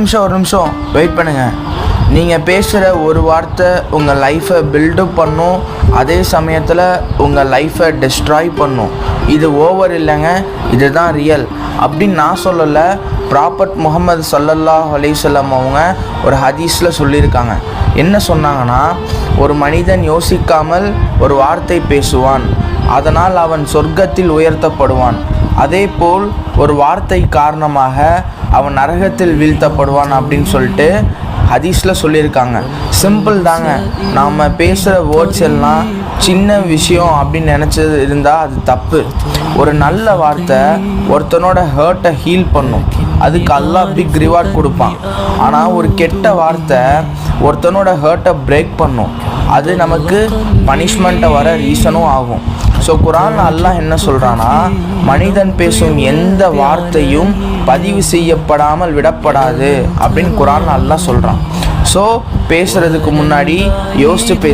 நிமிஷம் வெயிட் பண்ணுங்கள். நீங்கள் பேசுகிற ஒரு வார்த்தை உங்கள் லைஃப்பை பில்டப் பண்ணும், அதே சமயத்தில் உங்கள் லைஃப்பை டெஸ்ட்ராய் பண்ணும். இது ஓவர் இல்லைங்க, இதுதான் ரியல் அப்படின்னு நான் சொல்லலை. ப்ராஃபட் முஹம்மது ஸல்லல்லாஹு அலைஹி வஸல்லம் அவங்க ஒரு ஹதீஸில் சொல்லியிருக்காங்க. என்ன சொன்னாங்கன்னா, ஒரு மனிதன் யோசிக்காமல் ஒரு வார்த்தை பேசுவான், அதனால் அவன் சொர்க்கத்தில் உயர்த்தப்படுவான். அதேபோல் ஒரு வார்த்தை காரணமாக அவன் நரகத்தில் வீழ்த்தப்படுவான் அப்படின்னு சொல்லிட்டு ஹதீஸில் சொல்லியிருக்காங்க. சிம்பிள் தாங்க. நாம் பேசுகிற வேர்ட்ஸ் எல்லாம் சின்ன விஷயம் அப்படின்னு நினச்சது இருந்தால் அது தப்பு. ஒரு நல்ல வார்த்தை ஒருத்தனோட ஹர்ட்டை ஹீல் பண்ணும், அதுக்கு அல்லாஹ் பிக் ரிவார்ட் கொடுப்பான். ஆனால் ஒரு கெட்ட வார்த்தை ஒருத்தனோட ஹர்ட்டை பிரேக் பண்ணும், அது நமக்கு பனிஷ்மெண்ட்டை வர ரீசனும் ஆகும். ஸோ குரான் அல்லாஹ் என்ன சொல்கிறான்னா, மனிதன் பேசும் எந்த வார்த்தையும் பதிவு செய்யப்படாமல் விடப்படாது அப்படின்னு குரான் அல்லாஹ் சொல்கிறான். ஸோ பேசுகிறதுக்கு முன்னாடி யோசித்து பேச